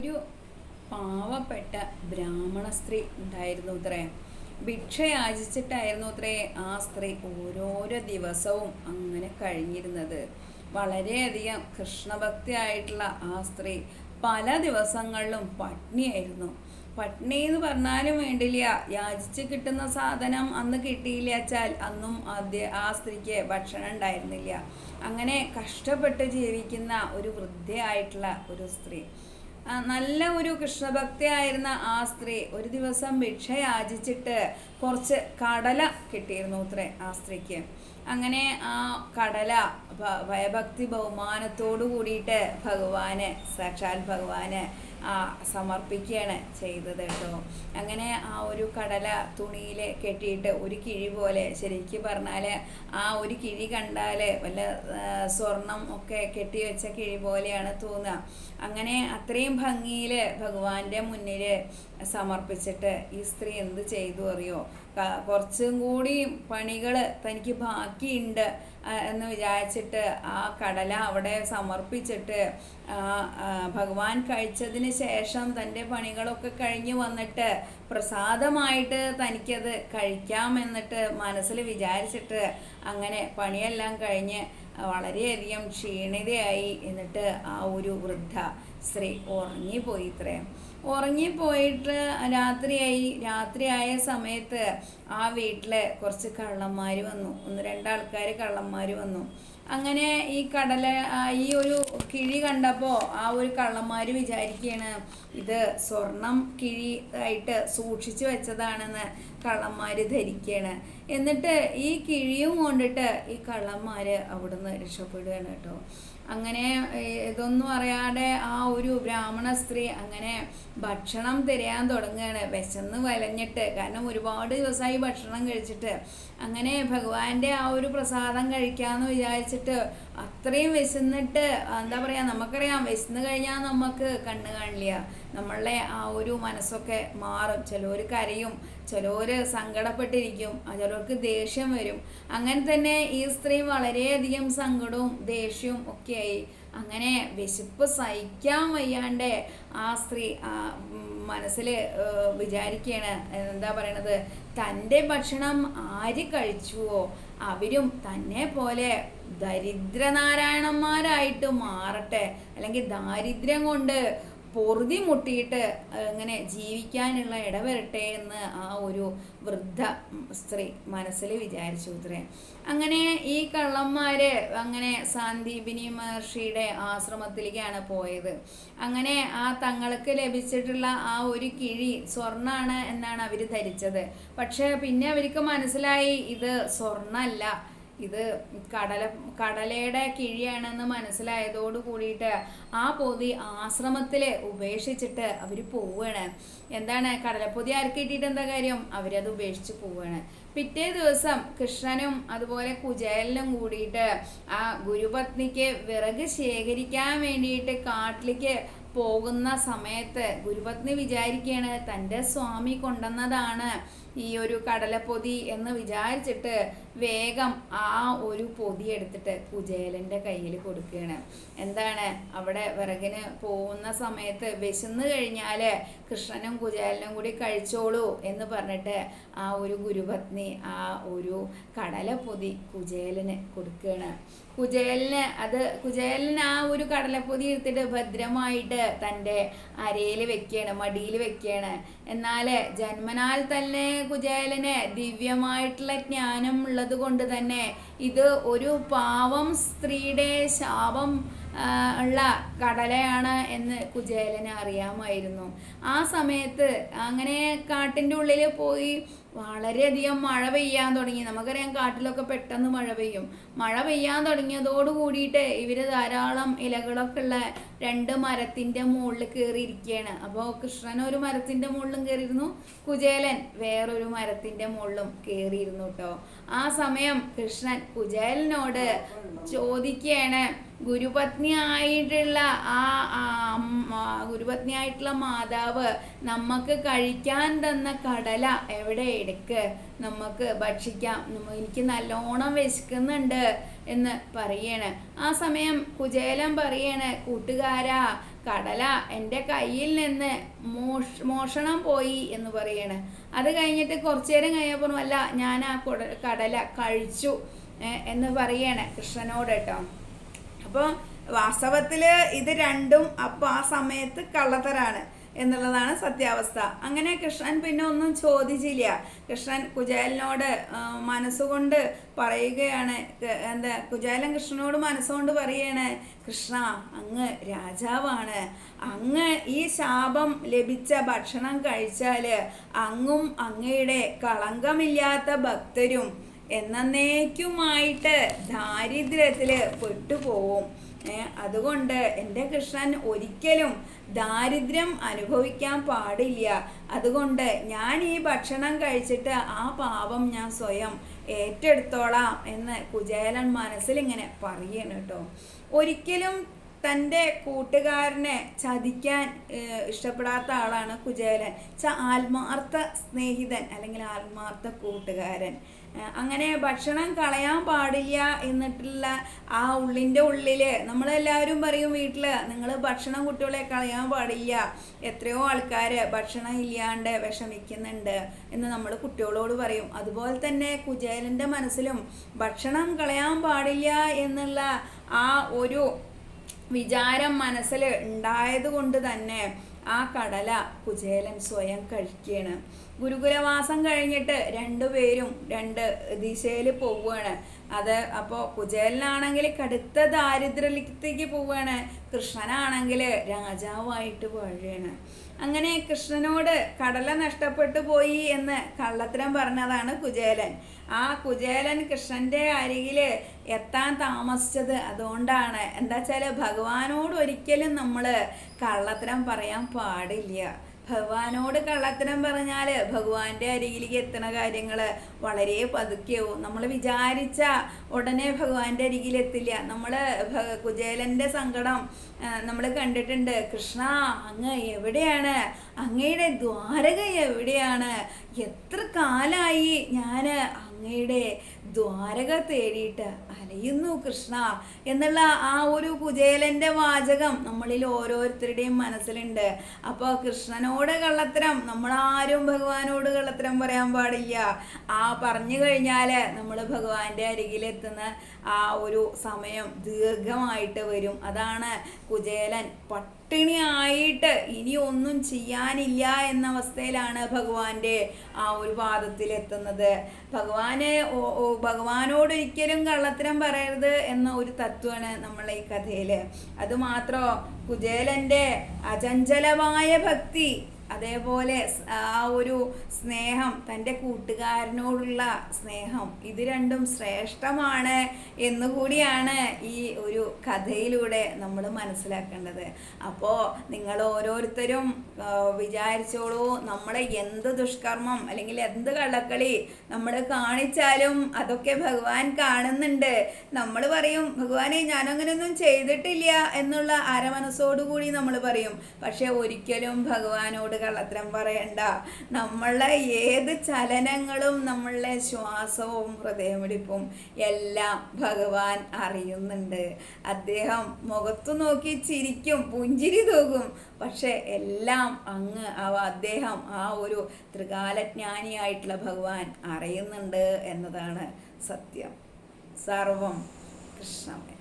ഒരു പാവപ്പെട്ട ബ്രാഹ്മണ സ്ത്രീ ഉണ്ടായിരുന്നു അത്രേ. ഭിക്ഷ യാചിച്ചിട്ടായിരുന്നു അത്രേ ആ സ്ത്രീ ഓരോരോ ദിവസവും അങ്ങനെ കഴിഞ്ഞിരുന്നത്. വളരെയധികം കൃഷ്ണഭക്തി ആയിട്ടുള്ള ആ സ്ത്രീ പല ദിവസങ്ങളിലും പട്നിയായിരുന്നു. പട്നി എന്ന് പറഞ്ഞാലും വേണ്ടില്ല, യാചിച്ച് കിട്ടുന്ന സാധനം അന്ന് കിട്ടിയില്ല വെച്ചാൽ അന്നും ആ സ്ത്രീക്ക് ഭക്ഷണം ഉണ്ടായിരുന്നില്ല. അങ്ങനെ കഷ്ടപ്പെട്ട് ജീവിക്കുന്ന ഒരു വൃദ്ധയായിട്ടുള്ള ഒരു സ്ത്രീ, നല്ല ഒരു കൃഷ്ണഭക്തിയായിരുന്ന ആ സ്ത്രീ ഒരു ദിവസം ഭിക്ഷ യാചിച്ചിട്ട് കുറച്ച് കടല കിട്ടിയിരുന്നു അത്രേ ആ സ്ത്രീക്ക്. അങ്ങനെ ആ കടല ഭയഭക്തി ബഹുമാനത്തോടു കൂടിയിട്ട് ഭഗവാന്, സാക്ഷാൽ ഭഗവാന് സമർപ്പിക്കുകയാണ് ചെയ്തത് കേട്ടോ. അങ്ങനെ ആ ഒരു കടല തുണിയിൽ കെട്ടിയിട്ട് ഒരു കിഴി പോലെ, ശരിക്കും പറഞ്ഞാൽ ആ ഒരു കിഴി കണ്ടാൽ വല്ല സ്വർണം ഒക്കെ കെട്ടി വെച്ച കിഴി പോലെയാണ് തോന്നുക. അങ്ങനെ അത്രയും ഭംഗിയിൽ ഭഗവാന്റെ മുന്നിൽ സമർപ്പിച്ചിട്ട് ഈ സ്ത്രീ എന്ത് ചെയ്തു അറിയോ? കുറച്ചും കൂടി പണികൾ തനിക്ക് ബാക്കിയുണ്ട് എന്ന് വിചാരിച്ചിട്ട് ആ കടല അവിടെ സമർപ്പിച്ചിട്ട് ഭഗവാൻ കഴിച്ചതിന് ശേഷം തൻ്റെ പണികളൊക്കെ കഴിഞ്ഞ് വന്നിട്ട് പ്രസാദമായിട്ട് തനിക്കത് കഴിക്കാമെന്നിട്ട് മനസ്സിൽ വിചാരിച്ചിട്ട് അങ്ങനെ പണിയെല്ലാം കഴിഞ്ഞ് വളരെയധികം ക്ഷീണിതയായി. എന്നിട്ട് ആ ഒരു വൃദ്ധ സ്ത്രീ ഉറങ്ങിപ്പോയി ഇത്രേ. ഉറങ്ങിപ്പോയിട്ട് രാത്രിയായ സമയത്ത് ആ വീട്ടിൽ കുറച്ച് കള്ളന്മാർ വന്നു. ഒന്ന് രണ്ടാൾക്കാർ കള്ളന്മാർ വന്നു. അങ്ങനെ ഈ ഈ ഒരു കിഴി കണ്ടപ്പോൾ ആ ഒരു കള്ളന്മാർ വിചാരിക്കുകയാണ് ഇത് സ്വർണം കിഴി ആയിട്ട് സൂക്ഷിച്ചു വെച്ചതാണെന്ന് കള്ളന്മാർ ധരിക്കുകയാണ്. എന്നിട്ട് ഈ കിഴിയും കൊണ്ടിട്ട് ഈ കള്ളന്മാർ അവിടുന്ന് രക്ഷപ്പെടുകയാണ് കേട്ടോ. അങ്ങനെ ഇതൊന്നും അറിയാതെ ആ ഒരു ബ്രാഹ്മണ സ്ത്രീ അങ്ങനെ ഭക്ഷണം തിരയാൻ തുടങ്ങുകയാണ്, വിശന്ന് വലഞ്ഞിട്ട്. കാരണം ഒരുപാട് ദിവസമായി ഭക്ഷണം കഴിച്ചിട്ട്. അങ്ങനെ ഭഗവാന്റെ ആ ഒരു പ്രസാദം കഴിക്കാമെന്ന് വിചാരിച്ചിട്ട് അത്രയും വിശന്നിട്ട്, എന്താ പറയുക, നമുക്കറിയാം വിശന്ന് കഴിഞ്ഞാൽ നമുക്ക് കണ്ണ് കാണില്ല, നമ്മളുടെ ആ ഒരു മനസ്സൊക്കെ മാറും. ചിലർ കരയും, ചിലർ സങ്കടപ്പെട്ടിരിക്കും, ചിലർക്ക് ദേഷ്യം വരും. അങ്ങനെ തന്നെ ഈ സ്ത്രീ വളരെയധികം സങ്കടവും ദേഷ്യവും ഒക്കെയായി. അങ്ങനെ വിശപ്പ് സഹിക്കാൻ വയ്യാണ്ട് ആ സ്ത്രീ മനസ്സിൽ വിചാരിക്കുകയാണ്, എന്താ പറയണത്, തൻ്റെ ഭക്ഷണം ആര് കഴിച്ചുവോ അവരും തന്നെ പോലെ ദരിദ്രനാരായണന്മാരായിട്ട് മാറട്ടെ, അല്ലെങ്കിൽ ദാരിദ്ര്യം കൊണ്ട് പൊറുതി മുട്ടിയിട്ട് ഇങ്ങനെ ജീവിക്കാനുള്ള ഇടവരട്ടെ എന്ന് ആ ഒരു വൃദ്ധ സ്ത്രീ മനസ്സിൽ വിചാരിച്ചു ഇത്രേ. അങ്ങനെ ഈ കള്ളന്മാര് അങ്ങനെ സാന്ദീപിനി മഹർഷിയുടെ ആശ്രമത്തിലേക്കാണ് പോയത്. അങ്ങനെ ആ തങ്ങൾക്ക് ലഭിച്ചിട്ടുള്ള ആ ഒരു കിഴി സ്വർണ്ണാണ് എന്നാണ് അവർ ധരിച്ചത്. പക്ഷെ പിന്നെ അവർക്ക് മനസ്സിലായി ഇത് സ്വർണ്ണല്ല, ഇത് കടലയുടെ കിഴിയാണെന്ന് മനസ്സിലായതോട് കൂടിയിട്ട് ആ പൊതി ആശ്രമത്തിൽ ഉപേക്ഷിച്ചിട്ട് അവർ പോവുകയാണ്. എന്താണ്, കടലപ്പൊതി ആർക്ക് കിട്ടിയിട്ട് എന്താ കാര്യം, അവരത് ഉപേക്ഷിച്ച് പോവുകയാണ്. പിറ്റേ ദിവസം കൃഷ്ണനും അതുപോലെ കുചേലനും കൂടിയിട്ട് ആ ഗുരുപത്നിക്ക് വിറക് ശേഖരിക്കാൻ വേണ്ടിയിട്ട് കാട്ടിലേക്ക് പോകുന്ന സമയത്ത് ഗുരുപത്നി വിചാരിക്കുകയാണ് തൻ്റെ സ്വാമി കൊണ്ടുവന്നതാണ് ഈ ഒരു കടലപ്പൊതി എന്ന് വിചാരിച്ചിട്ട് വേഗം ആ ഒരു പൊതി എടുത്തിട്ട് കുചേലൻ്റെ കയ്യിൽ കൊടുക്കുകയാണ്. എന്താണ്, അവിടെ വിറകിന് പോകുന്ന സമയത്ത് വിശന്ന് കഴിഞ്ഞാൽ കൃഷ്ണനും കുചേലനും കൂടി കഴിച്ചോളൂ എന്ന് പറഞ്ഞിട്ട് ആ ഒരു ഗുരുപത്നി ആ ഒരു കടലപ്പൊതി കുചേലന് കൊടുക്കുകയാണ്. കുചേലന് ആ ഒരു കടലപ്പൊതി എടുത്തിട്ട് ഭദ്രമായിട്ട് തൻ്റെ അരയിൽ വെക്കുകയാണ്, മടിയിൽ വെക്കുകയാണ്. എന്നാൽ ജന്മനാൽ തന്നെ കുചേലന് ദിവ്യമായിട്ടുള്ള ജ്ഞാനം ഉള്ളത് കൊണ്ട് തന്നെ ഇത് ഒരു പാവം സ്ത്രീയുടെ ശാപം ഉള്ള കടലയാണ് എന്ന് കുചേലന് അറിയാമായിരുന്നു. ആ സമയത്ത് അങ്ങനെ കാട്ടിൻ്റെ ഉള്ളിൽ പോയി വളരെയധികം മഴ പെയ്യാൻ തുടങ്ങി. നമുക്കറിയാം കാട്ടിലൊക്കെ പെട്ടെന്ന് മഴ പെയ്യും. മഴ പെയ്യാൻ തുടങ്ങിയതോട് കൂടിയിട്ട് ഇവർ ധാരാളം ഇലകളൊക്കെ ഉള്ള 2 മരത്തിൻ്റെ മുകളിൽ കയറിയിരിക്കുകയാണ്. അപ്പോൾ കൃഷ്ണൻ ഒരു മരത്തിൻ്റെ മുകളിലും കയറിയിരുന്നു, കുചേലൻ വേറൊരു മരത്തിൻ്റെ മുകളിലും കയറിയിരുന്നു കേട്ടോ. ആ സമയം കൃഷ്ണൻ കുചേലനോട് ചോദിക്കുകയാണ്, ഗുരുപത്നി ആയിട്ടുള്ള ഗുരുപത്നിയായിട്ടുള്ള മാതാവ് നമുക്ക് കഴിക്കാൻ തന്ന കടല എവിടെ എടുക്ക്, നമുക്ക് ഭക്ഷിക്കാം, എനിക്ക് നല്ലോണം വിശക്കുന്നുണ്ട് എന്ന് പറയണ്. ആ സമയം കുചേലൻ പറയണ്, കൂട്ടുകാരാ, കടല എൻ്റെ കയ്യിൽ നിന്ന് മോഷണം പോയി എന്ന് പറയണ്. അത് കഴിഞ്ഞിട്ട് കുറച്ചു നേരം കഴിഞ്ഞപ്പോൾ അല്ല, ഞാൻ ആ കടല കഴിച്ചു എന്ന് പറയണ് കൃഷ്ണനോട് കേട്ടോ. അപ്പോൾ വാസ്തവത്തിൽ ഇത് രണ്ടും അപ്പോൾ ആ സമയത്ത് കള്ളത്തരാണ് എന്നുള്ളതാണ് സത്യാവസ്ഥ. അങ്ങനെ കൃഷ്ണൻ പിന്നെ ഒന്നും ചോദിച്ചില്ല. കൃഷ്ണൻ കുചേലനോട് മനസ്സുകൊണ്ട് പറയുകയാണ്, കുചേലൻ കൃഷ്ണനോട് മനസ്സുകൊണ്ട് പറയാണ്, കൃഷ്ണ, അങ്ങ് രാജാവാണ്, അങ്ങ് ഈ ശാപം ലഭിച്ച ഭക്ഷണം കഴിച്ചാൽ അങ്ങും അങ്ങയുടെ കളങ്കമില്ലാത്ത ഭക്തരും എന്നേക്കുമായിട്ട് ദാരിദ്ര്യത്തിൽ പെട്ടുപോവും. അതുകൊണ്ട് എൻ്റെ കൃഷ്ണൻ ഒരിക്കലും ദാരിദ്ര്യം അനുഭവിക്കാൻ പാടില്ല. അതുകൊണ്ട് ഞാൻ ഈ ഭക്ഷണം കഴിച്ചിട്ട് ആ പാപം ഞാൻ സ്വയം ഏറ്റെടുത്തോളാം എന്ന് കുചേലൻ മനസ്സിലിങ്ങനെ പറയണം കേട്ടോ. ഒരിക്കലും തൻ്റെ കൂട്ടുകാരനെ ചതിക്കാൻ ഇഷ്ടപ്പെടാത്ത ആളാണ് കുചേലൻ. ആത്മാർത്ഥ സ്നേഹിതൻ അല്ലെങ്കിൽ ആത്മാർത്ഥ കൂട്ടുകാരൻ. അങ്ങനെ ഭക്ഷണം കളയാൻ പാടില്ല എന്നിട്ടുള്ള ആ ഉള്ളിൻ്റെ ഉള്ളിൽ നമ്മളെല്ലാവരും പറയും, വീട്ടിൽ നിങ്ങൾ ഭക്ഷണം കുട്ടികളെ കളയാൻ പാടില്ല, എത്രയോ ആൾക്കാർ ഭക്ഷണം ഇല്ലാണ്ട് വിഷമിക്കുന്നുണ്ട് എന്ന് നമ്മൾ കുട്ടികളോട് പറയും. അതുപോലെ തന്നെ കുചേലൻ്റെ മനസ്സിലും ഭക്ഷണം കളയാൻ പാടില്ല എന്നുള്ള ആ ഒരു വിചാരം മനസ്സിൽ ഉണ്ടായത് കൊണ്ട് തന്നെ ആ കടല കുചേലൻ സ്വയം കഴിക്കുകയാണ്. ഗുരുകുലവാസം കഴിഞ്ഞിട്ട് രണ്ടുപേരും രണ്ട് ദിശയിൽ പോവുകയാണ്. അപ്പോൾ കുചേലനാണെങ്കിൽ കടുത്ത ദാരിദ്ര്യത്തിലേക്ക് പോവുകയാണ്, കൃഷ്ണനാണെങ്കിൽ രാജാവായിട്ട് വാഴുകയാണ്. അങ്ങനെ കൃഷ്ണനോട് കടല നഷ്ടപ്പെട്ടു പോയി എന്ന് കള്ളത്തരം പറഞ്ഞതാണ് കുചേലൻ. ആ കുചേലൻ കൃഷ്ണൻ്റെ അരികിൽ എത്താൻ താമസിച്ചത് അതുകൊണ്ടാണ്. എന്താ വെച്ചാൽ ഭഗവാനോട് ഒരിക്കലും നമ്മൾ കള്ളത്തരം പറയാൻ പാടില്ല. ഭഗവാനോട് കള്ളത്തരം പറഞ്ഞാൽ ഭഗവാന്റെ അരികിലേക്ക് എത്തുന്ന കാര്യങ്ങൾ വളരെ പതുക്കെയാവും. നമ്മൾ വിചാരിച്ച ഉടനെ ഭഗവാന്റെ അരികിലെത്തില്ല. നമ്മൾ കുചേലൻ്റെ സങ്കടം നമ്മൾ കണ്ടിട്ടുണ്ട്. കൃഷ്ണ, അങ്ങ് എവിടെയാണ്? അങ്ങയുടെ ദ്വാരക എവിടെയാണ്? എത്ര കാലായി ഞാൻ അങ്ങയുടെ ദ്വാരക തേടിയിട്ട് അലയുന്നു കൃഷ്ണ എന്നുള്ള ആ ഒരു കുചേലൻ്റെ വാചകം നമ്മളിൽ ഓരോരുത്തരുടെയും മനസ്സിലുണ്ട്. അപ്പോൾ കൃഷ്ണനോട് കള്ളത്തരം നമ്മളാരും ഭഗവാനോട് കള്ളത്തരം പറയാൻ പാടില്ല. ആ പറഞ്ഞു കഴിഞ്ഞാൽ നമ്മൾ ഭഗവാന്റെ അരികിലെത്തുന്ന ആ ഒരു സമയം ദീർഘമായിട്ട് വരും. അതാണ് കുചേലൻ പട്ടിണിയായിട്ട് ഇനി ഒന്നും ചെയ്യാനില്ല എന്ന അവസ്ഥയിലാണ് ഭഗവാന്റെ ആ ഒരു പാദത്തിലെത്തുന്നത്. ഭഗവാനോട് ഒരിക്കലും കള്ളത്തരം പറയരുത് എന്ന ഒരു തത്വമാണ് നമ്മളെ ഈ കഥയിൽ. അതുമാത്രോ കുചേലൻ്റെ അചഞ്ചലമായ ഭക്തി, അതേപോലെ ആ ഒരു സ്നേഹം, തൻ്റെ കൂട്ടുകാരനോടുള്ള സ്നേഹം, ഇത് രണ്ടും ശ്രേഷ്ഠമാണ് എന്നുകൂടിയാണ് ഈ ഒരു കഥയിലൂടെ നമ്മൾ മനസ്സിലാക്കേണ്ടത്. അപ്പോൾ നിങ്ങൾ ഓരോരുത്തരും വിചാരിച്ചോളൂ, നമ്മളെ എന്ത് ദുഷ്കർമ്മം അല്ലെങ്കിൽ എന്ത് കള്ളക്കളി നമ്മൾ കാണിച്ചാലും അതൊക്കെ ഭഗവാൻ കാണുന്നുണ്ട്. നമ്മൾ പറയും, ഭഗവാനെ ഞാനങ്ങനെയൊന്നും ചെയ്തിട്ടില്ല എന്നുള്ള അരമനസ്സോടുകൂടി നമ്മൾ പറയും. പക്ഷെ ഒരിക്കലും ഭഗവാനോട് കള്ളത്തരം പറയണ്ട. നമ്മളെ ഏത് ചലനങ്ങളും നമ്മളുടെ ശ്വാസവും ഹൃദയമിടിപ്പും എല്ലാം ഭഗവാൻ അറിയുന്നുണ്ട്. അദ്ദേഹം മുഖത്തു നോക്കി ചിരിക്കും, പുഞ്ചിരി തൂകും. പക്ഷെ എല്ലാം അദ്ദേഹം ആ ഒരു ത്രികാലജ്ഞാനിയായിട്ടുള്ള ഭഗവാൻ അറിയുന്നുണ്ട് എന്നതാണ് സത്യം. സർവം കൃഷ്ണമേ.